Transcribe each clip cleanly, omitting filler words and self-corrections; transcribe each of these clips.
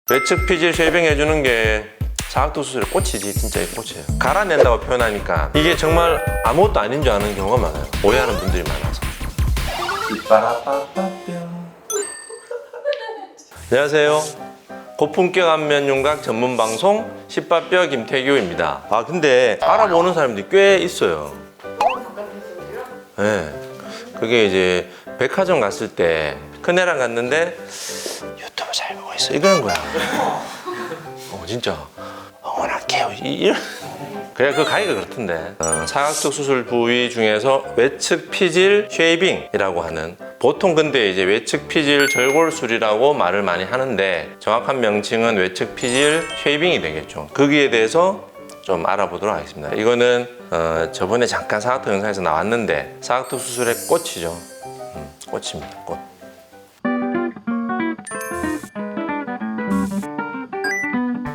외측 피질 쉐이빙 해주는 게 사각턱 수술의 꽃이지. 진짜 이 꽃이에요. 갈아낸다고 표현하니까 이게 정말 아무것도 아닌 줄 아는 경우가 많아요. 오해하는 분들이 많아서. 안녕하세요. 고품격 안면 윤곽 전문 방송 십바뼈 김태규입니다. 근데 알아보는 사람들이 꽤 있어요. 네. 그게 이제 백화점 갔을 때 큰애랑 갔는데 유튜브 잘 보고 있어 이러는 거야. 진짜 응원할게요 이런. 그래 그 가기가 그렇던데. 사각턱 수술 부위 중에서 외측 피질 쉐이빙이라고 하는, 보통 근데 이제 외측 피질 절골술이라고 말을 많이 하는데 정확한 명칭은 외측 피질 쉐이빙이 되겠죠. 거기에 대해서 좀 알아보도록 하겠습니다. 이거는 저번에 잠깐 사각턱 영상에서 나왔는데 사각턱 수술의 꽃이죠. 꽃입니다. 꽃.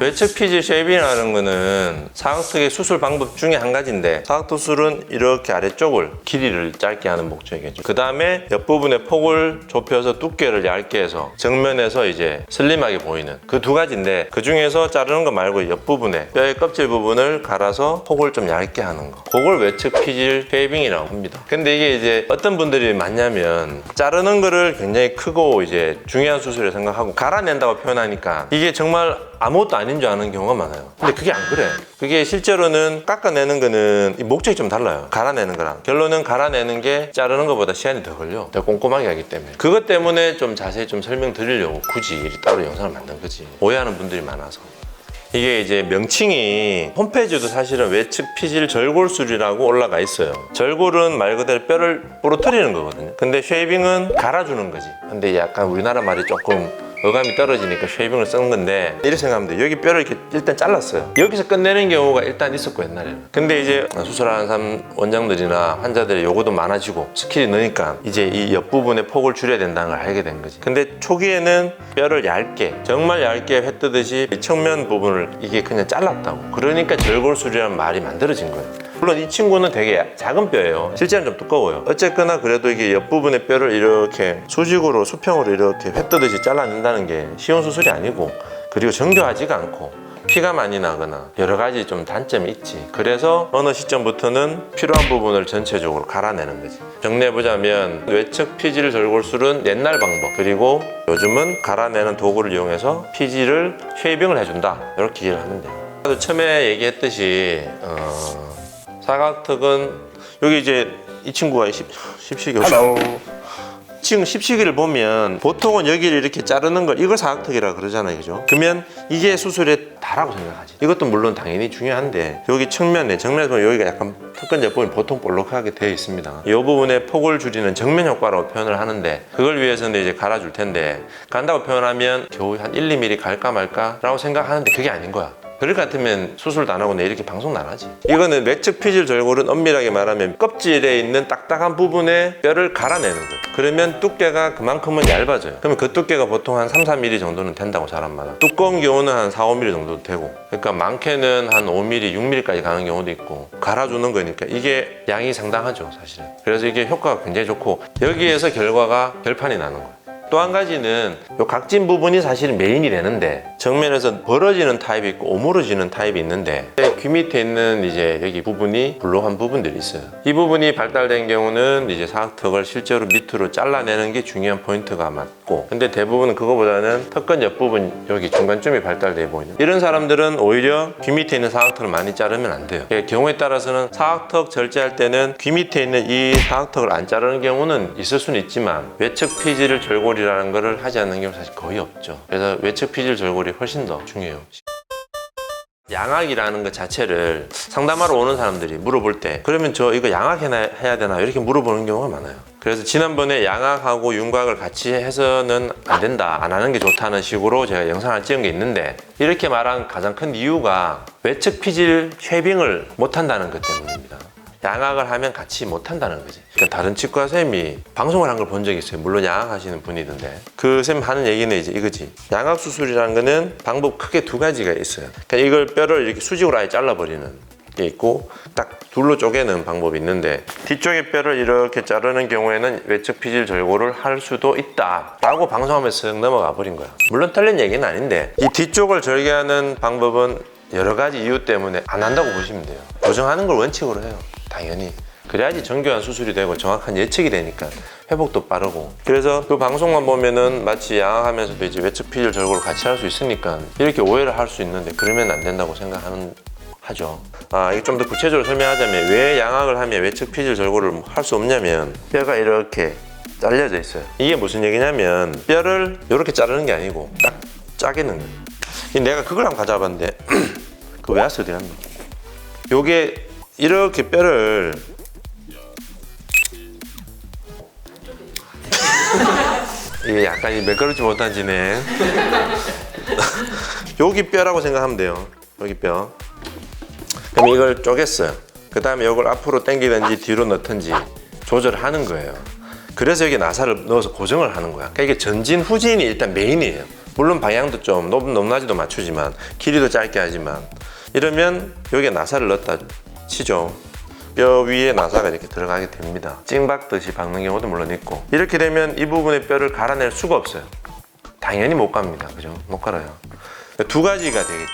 외측 피질 쉐이빙이라는 거는 사각턱의 수술 방법 중에 한 가지인데, 사각턱 수술은 이렇게 아래쪽을 길이를 짧게 하는 목적이겠죠. 그 다음에 옆부분의 폭을 좁혀서 두께를 얇게 해서 정면에서 이제 슬림하게 보이는 그 두 가지인데, 그 중에서 자르는 거 말고 옆부분에 뼈의 껍질 부분을 갈아서 폭을 좀 얇게 하는 거, 그걸 외측 피질 쉐이빙이라고 합니다. 근데 이게 이제 어떤 분들이 많냐면 자르는 거를 굉장히 크고 이제 중요한 수술을 생각하고 갈아낸다고 표현하니까 이게 정말 아무것도 아닌 줄 아는 경우가 많아요. 근데 그게 안 그래. 그게 실제로는 깎아내는 거는 목적이 좀 달라요. 갈아내는 거랑. 결론은 갈아내는 게 자르는 것보다 시간이 더 걸려. 더 꼼꼼하게 하기 때문에. 그것 때문에 좀 자세히 좀 설명드리려고 굳이 따로 영상을 만든 거지. 오해하는 분들이 많아서. 이게 이제 명칭이 홈페이지도 사실은 외측 피질 절골술이라고 올라가 있어요. 절골은 말 그대로 뼈를 부러뜨리는 거거든요. 근데 쉐이빙은 갈아주는 거지. 근데 약간 우리나라 말이 조금 어감이 떨어지니까 쉐이빙을 쓰는 건데, 이렇게 생각하면 돼요. 여기 뼈를 이렇게 일단 잘랐어요. 여기서 끝내는 경우가 일단 있었고 옛날에는. 근데 이제 수술하는 사람, 원장들이나 환자들의 요구도 많아지고 스킬이 느니까 이제 이 옆부분의 폭을 줄여야 된다는 걸 알게 된 거지. 근데 초기에는 뼈를 얇게, 정말 얇게 회 뜨듯이 이 측면 부분을 이게 그냥 잘랐다고. 그러니까 절골술이라는 말이 만들어진 거예요. 물론 이 친구는 되게 작은 뼈예요. 실제는 좀 두꺼워요. 어쨌거나 그래도 이게 옆부분의 뼈를 이렇게 수직으로, 수평으로 이렇게 회 뜨듯이 잘라낸다는 게 쉬운 수술이 아니고, 그리고 정교하지가 않고 피가 많이 나거나 여러 가지 좀 단점이 있지. 그래서 어느 시점부터는 필요한 부분을 전체적으로 갈아내는 거지. 정리해보자면 외측 피질 절골술은 옛날 방법, 그리고 요즘은 갈아내는 도구를 이용해서 피질을 쉐이빙을 해준다, 이렇게 이해를 하면 돼요. 처음에 얘기했듯이 사각턱은 여기 이제 이 친구가 십시기. 지금 십시기를 보면 보통은 여기를 이렇게 자르는 걸 이걸 사각턱이라 그러잖아요, 그죠? 그러면 이게 수술의 다라고 생각하지. 이것도 물론 당연히 중요한데, 여기 측면에, 정면에서 보면 여기가 약간 턱근접 부분이 보통 볼록하게 되어 있습니다. 이 부분에 폭을 줄이는 정면 효과라고 표현을 하는데, 그걸 위해서는 이제 갈아줄 텐데, 간다고 표현하면 겨우 한 1, 2mm 갈까 말까 라고 생각하는데 그게 아닌 거야. 그럴 것 같으면 수술도 안 하고 내 이렇게 방송 나가지. 이거는 외측 피질 절골은 엄밀하게 말하면 껍질에 있는 딱딱한 부분에 뼈를 갈아내는 거예요. 그러면 두께가 그만큼은 얇아져요. 그러면 그 두께가 보통 한 3, 4mm 정도는 된다고, 사람마다. 두꺼운 경우는 한 4, 5mm 정도 되고, 그러니까 많게는 한 5mm, 6mm까지 가는 경우도 있고, 갈아주는 거니까 이게 양이 상당하죠, 사실은. 그래서 이게 효과가 굉장히 좋고, 여기에서 결과가 결판이 나는 거예요. 또 한 가지는 이 각진 부분이 사실은 메인이 되는데, 정면에서 벌어지는 타입이 있고 오므러지는 타입이 있는데, 귀 밑에 있는 이제 여기 부분이 불룩한 부분들이 있어요. 이 부분이 발달된 경우는 이제 사각턱을 실제로 밑으로 잘라내는 게 중요한 포인트가 맞고, 근데 대부분은 그거보다는 턱근 옆부분 여기 중간쯤이 발달돼 보이는 이런 사람들은 오히려 귀 밑에 있는 사각턱을 많이 자르면 안 돼요. 경우에 따라서는 사각턱 절제할 때는 귀 밑에 있는 이 사각턱을 안 자르는 경우는 있을 수는 있지만, 외측 피질을 절골이라는 거를 하지 않는 경우 사실 거의 없죠. 그래서 외측 피질 절골이 훨씬 더 중요해요. 양악이라는 것 자체를 상담하러 오는 사람들이 물어볼 때, 그러면 저 이거 양악해야 되나 이렇게 물어보는 경우가 많아요. 그래서 지난번에 양악하고 윤곽을 같이 해서는 안 된다, 안 하는 게 좋다는 식으로 제가 영상을 찍은 게 있는데, 이렇게 말한 가장 큰 이유가 외측 피질 쉐이빙을 못한다는 것 때문입니다. 양악을 하면 같이 못한다는 거지. 그러니까 다른 치과 선생님이 방송을 한 걸 본 적이 있어요. 물론 양악 하시는 분이던데, 그 선생님 하는 얘기는 이제 이거지. 양악 수술이라는 거는 방법 크게 두 가지가 있어요. 그러니까 이걸 뼈를 이렇게 수직으로 아예 잘라버리는, 게 있고 딱 둘로 쪼개는 방법이 있는데 뒤쪽의 뼈를 이렇게 자르는 경우에는 외측 피질 절골을 할 수도 있다 라고 방송하면서 넘어가 버린 거야. 물론 틀린 얘기는 아닌데 이 뒤쪽을 절개하는 방법은 여러 가지 이유 때문에 안 한다고 보시면 돼요. 고정하는 걸 원칙으로 해요. 당연히. 그래야지 정교한 수술이 되고 정확한 예측이 되니까 회복도 빠르고. 그래서 그 방송만 보면은 마치 양악하면서도 이제 외측 피질 절골을 같이 할 수 있으니까 이렇게 오해를 할 수 있는데 그러면 안 된다고 하죠. 이게 좀 더 구체적으로 설명하자면 왜 양악을 하면 외측 피질 절골을 할 수 없냐면 뼈가 이렇게 잘려져 있어요. 이게 무슨 얘기냐면 뼈를 이렇게 자르는 게 아니고 딱 짜게는 거예요. 내가 그걸 한번 가져와봤는데 그 웨하스 어디 갔나? 요게 이렇게 뼈를 이게 약간 매끄럽지 못한 진행. 여기 뼈라고 생각하면 돼요. 여기 뼈. 그럼 이걸 쪼갰어요. 그 다음에 이걸 앞으로 당기든지 뒤로 넣든지 조절을 하는 거예요. 그래서 여기 나사를 넣어서 고정을 하는 거야. 그러니까 이게 전진 후진이 일단 메인이에요. 물론 방향도 좀 높낮이도 맞추지만 길이도 짧게 하지만 이러면 여기에 나사를 넣었다 치죠. 뼈 위에 나사가 이렇게 들어가게 됩니다. 찡박듯이 박는 경우도 물론 있고 이렇게 되면 이 부분의 뼈를 갈아낼 수가 없어요. 당연히 못 갑니다. 그죠? 못 갈아요. 두 가지가 되겠지.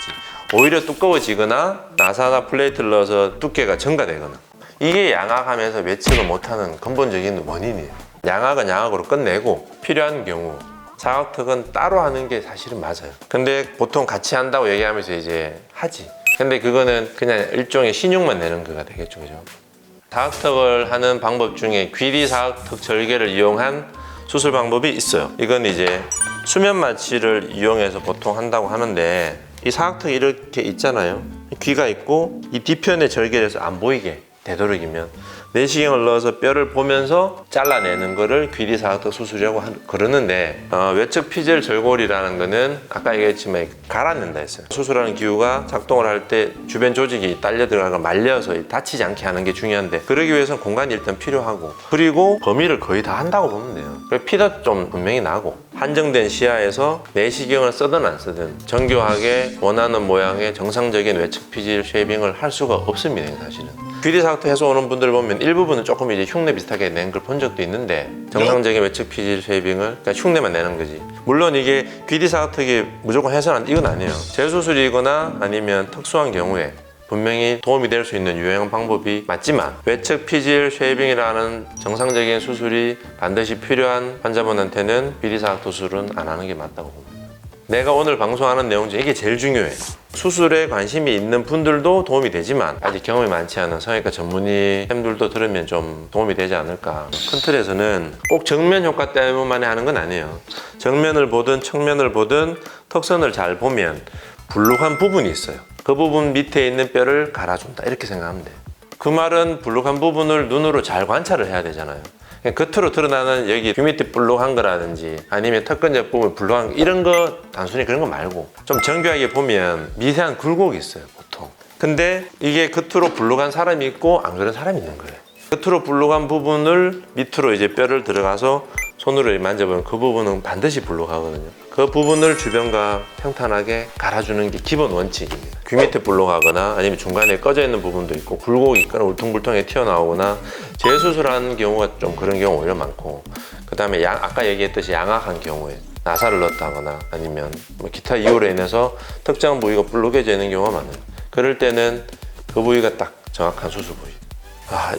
오히려 두꺼워지거나 나사나 플레이트를 넣어서 두께가 증가되거나 이게 양악하면서 외측을 못하는 근본적인 원인이에요. 양악은 양악으로 끝내고 필요한 경우 사각턱은 따로 하는 게 사실은 맞아요. 근데 보통 같이 한다고 얘기하면서 이제 하지. 근데 그거는 그냥 일종의 신용만 내는 거가 되겠죠. 그죠? 사각턱을 하는 방법 중에 귀리 사각턱 절개를 이용한 수술 방법이 있어요. 이건 이제 수면 마취를 이용해서 보통 한다고 하는데 이 사각턱이 이렇게 있잖아요. 귀가 있고 이 뒤편에 절개를 해서 안 보이게 되도록이면 내시경을 넣어서 뼈를 보면서 잘라내는 거를 귀리 사각턱 수술이라고 그러는데 외측 피질 절골이라는 거는 아까 얘기했지만 갈아낸다 했어요. 수술하는 기구가 작동을 할 때 주변 조직이 딸려 들어가고 말려서 다치지 않게 하는 게 중요한데 그러기 위해서는 공간이 일단 필요하고 그리고 범위를 거의 다 한다고 보면 돼요. 피도 좀 분명히 나고 한정된 시야에서 내시경을 쓰든 안 쓰든 정교하게 원하는 모양의 정상적인 외측 피질 쉐이빙을 할 수가 없습니다. 사실은 귀리 사각턱 해서 오는 분들 보면 일부분은 조금 이제 흉내 비슷하게 낸 걸 본 적도 있는데 정상적인 외측 피질 쉐이빙을 그냥 흉내만 내는 거지. 물론 이게 귀리 사각턱이 무조건 해서는 이건 아니에요. 재수술이거나 아니면 특수한 경우에 분명히 도움이 될 수 있는 유용한 방법이 맞지만 외측 피질 쉐이빙이라는 정상적인 수술이 반드시 필요한 환자분한테는 귀리 사각턱 수술은 안 하는 게 맞다고 봅니다. 내가 오늘 방송하는 내용 중에 이게 제일 중요해. 수술에 관심이 있는 분들도 도움이 되지만 아직 경험이 많지 않은 성형외과 전문의님들도 들으면 좀 도움이 되지 않을까. 큰 틀에서는 꼭 정면 효과 때문에 하는 건 아니에요. 정면을 보든 측면을 보든 턱선을 잘 보면 불룩한 부분이 있어요. 그 부분 밑에 있는 뼈를 갈아준다 이렇게 생각하면 돼요. 그 말은 불룩한 부분을 눈으로 잘 관찰을 해야 되잖아요. 겉으로 드러나는 여기 귀 밑에 불룩한 거라든지 아니면 턱근접 부분 불룩한 거 이런 거 단순히 그런 거 말고 좀 정교하게 보면 미세한 굴곡이 있어요 보통. 근데 이게 겉으로 불룩한 사람이 있고 안 그런 사람이 있는 거예요. 겉으로 불룩한 부분을 밑으로 이제 뼈를 들어가서 손으로 만져보면 그 부분은 반드시 불룩하거든요. 그 부분을 주변과 평탄하게 갈아주는 게 기본 원칙입니다. 귀 밑에 불룩하거나 아니면 중간에 꺼져 있는 부분도 있고 굴곡이 있거나 울퉁불퉁하게 튀어나오거나 재수술하는 경우가 좀 그런 경우 오히려 많고 그 다음에 아까 얘기했듯이 양악한 경우에 나사를 넣었다거나 아니면 뭐 기타 이유로 인해서 특정 부위가 불룩해져 있는 경우가 많아요. 그럴 때는 그 부위가 딱 정확한 수술 부위.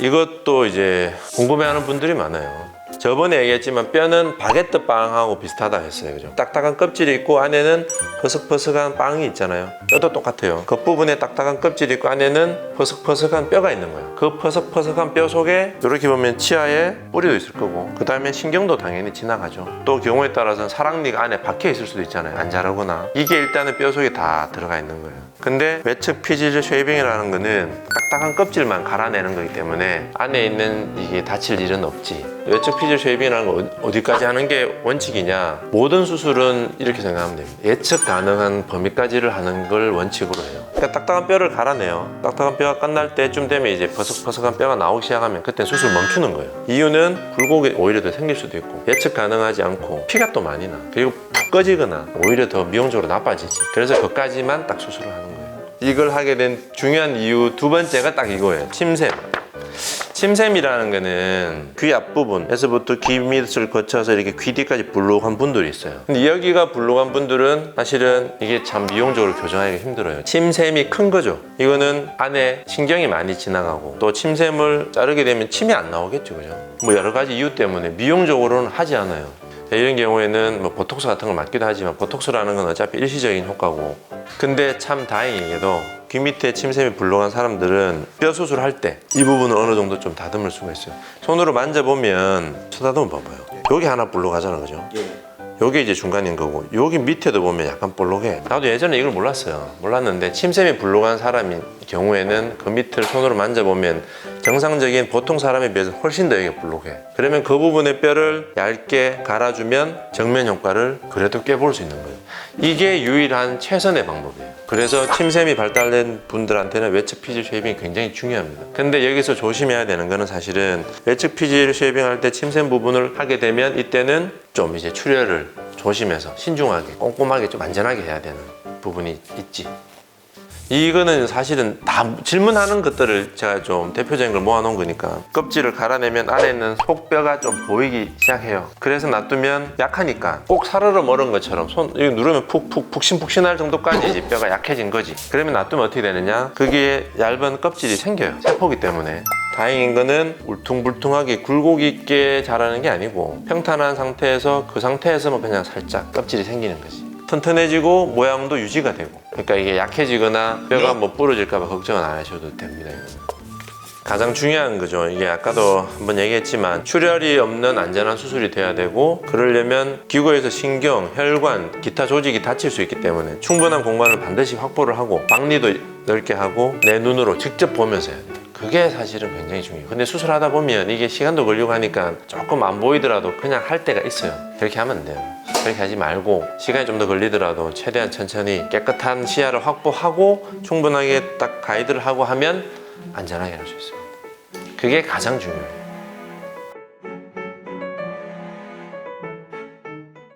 이것도 이제 궁금해하는 분들이 많아요. 저번에 얘기했지만 뼈는 바게트 빵하고 비슷하다 했어요. 그죠? 딱딱한 껍질이 있고 안에는 퍼석퍼석한 빵이 있잖아요. 뼈도 똑같아요. 겉부분에 딱딱한 껍질이 있고 안에는 퍼석퍼석한 뼈가 있는 거예요. 그 퍼석퍼석한 뼈 속에 이렇게 보면 치아에 뿌리도 있을 거고 그 다음에 신경도 당연히 지나가죠. 또 경우에 따라서는 사랑니가 안에 박혀 있을 수도 있잖아요. 안 자르거나. 이게 일단은 뼈 속에 다 들어가 있는 거예요. 근데 외측 피질 쉐이빙이라는 거는 딱딱한 껍질만 갈아내는 거기 때문에 안에 있는 이게 다칠 일은 없지. 외측 피질 쉐이빙이라는 거 어디까지 하는 게 원칙이냐? 모든 수술은 이렇게 생각하면 됩니다. 예측 가능한 범위까지를 하는 걸 원칙으로 해요. 그러니까 딱딱한 뼈를 갈아내요. 딱딱한 뼈가 끝날 때쯤 되면 이제 퍼석퍼석한 뼈가 나오기 시작하면 그때 수술 멈추는 거예요. 이유는 굴곡이 오히려 더 생길 수도 있고 예측 가능하지 않고 피가 또 많이 나. 그리고 푹 꺼지거나 오히려 더 미용적으로 나빠지지. 그래서 그것까지만 딱 수술을 하는 거예요. 이걸 하게 된 중요한 이유 두 번째가 딱 이거예요. 침샘. 침샘이라는 거는 귀 앞부분에서부터 귀 밑을 거쳐서 이렇게 귀 뒤까지 불룩한 분들이 있어요. 근데 여기가 불룩한 분들은 사실은 이게 참 미용적으로 교정하기가 힘들어요. 침샘이 큰 거죠. 이거는 안에 신경이 많이 지나가고 또 침샘을 자르게 되면 침이 안 나오겠죠, 그죠? 뭐 여러 가지 이유 때문에 미용적으로는 하지 않아요. 이런 경우에는 뭐 보톡스 같은 걸 맞기도 하지만 보톡스라는 건 어차피 일시적인 효과고, 근데 참 다행히도 귀 밑에 침샘이 불룩한 사람들은 뼈 수술할 때 이 부분을 어느 정도 좀 다듬을 수가 있어요. 손으로 만져보면 쳐다보면 봐봐요. 여기 하나 불룩하잖아, 그죠? 여기 이제 중간인 거고 여기 밑에도 보면 약간 볼록해. 나도 예전에 이걸 몰랐는데 침샘이 불룩한 사람인 경우에는 그 밑을 손으로 만져보면 정상적인 보통 사람에 비해서 훨씬 더 여기가 불룩해. 그러면 그 부분의 뼈를 얇게 갈아주면 정면 효과를 그래도 꽤 볼 수 있는 거예요. 이게 유일한 최선의 방법이에요. 그래서 침샘이 발달된 분들한테는 외측 피질 쉐이빙이 굉장히 중요합니다. 근데 여기서 조심해야 되는 거는 사실은 외측 피질 쉐이빙 할 때 침샘 부분을 하게 되면 이때는 좀 이제 출혈을 조심해서 신중하게 꼼꼼하게 좀 안전하게 해야 되는 부분이 있지. 이거는 사실은 다 질문하는 것들을 제가 좀 대표적인 걸 모아놓은 거니까. 껍질을 갈아내면 안에 있는 속뼈가 좀 보이기 시작해요. 그래서 놔두면 약하니까 꼭 사르르 멀은 것처럼 손 이거 누르면 푹푹 푹신푹신할 정도까지 이제 뼈가 약해진 거지. 그러면 놔두면 어떻게 되느냐, 거기에 얇은 껍질이 생겨요, 세포기 때문에. 다행인 거는 울퉁불퉁하게 굴곡 있게 자라는 게 아니고 평탄한 상태에서 그 상태에서만 그냥 살짝 껍질이 생기는 거지. 튼튼해지고 모양도 유지가 되고. 그러니까 이게 약해지거나 뼈가 뭐 부러질까 봐 걱정은 안 하셔도 됩니다. 이거는 가장 중요한 거죠. 이게 아까도 한번 얘기했지만 출혈이 없는 안전한 수술이 돼야 되고, 그러려면 기구에서 신경, 혈관, 기타 조직이 다칠 수 있기 때문에 충분한 공간을 반드시 확보를 하고 방리도 넓게 하고 내 눈으로 직접 보면서 해야 돼요. 그게 사실은 굉장히 중요해요. 근데 수술하다 보면 이게 시간도 걸리고 하니까 조금 안 보이더라도 그냥 할 때가 있어요. 그렇게 하면 안 돼요. 그렇게 하지 말고 시간이 좀 더 걸리더라도 최대한 천천히 깨끗한 시야를 확보하고 충분하게 딱 가이드를 하고 하면 안전하게 할 수 있습니다. 그게 가장 중요해요.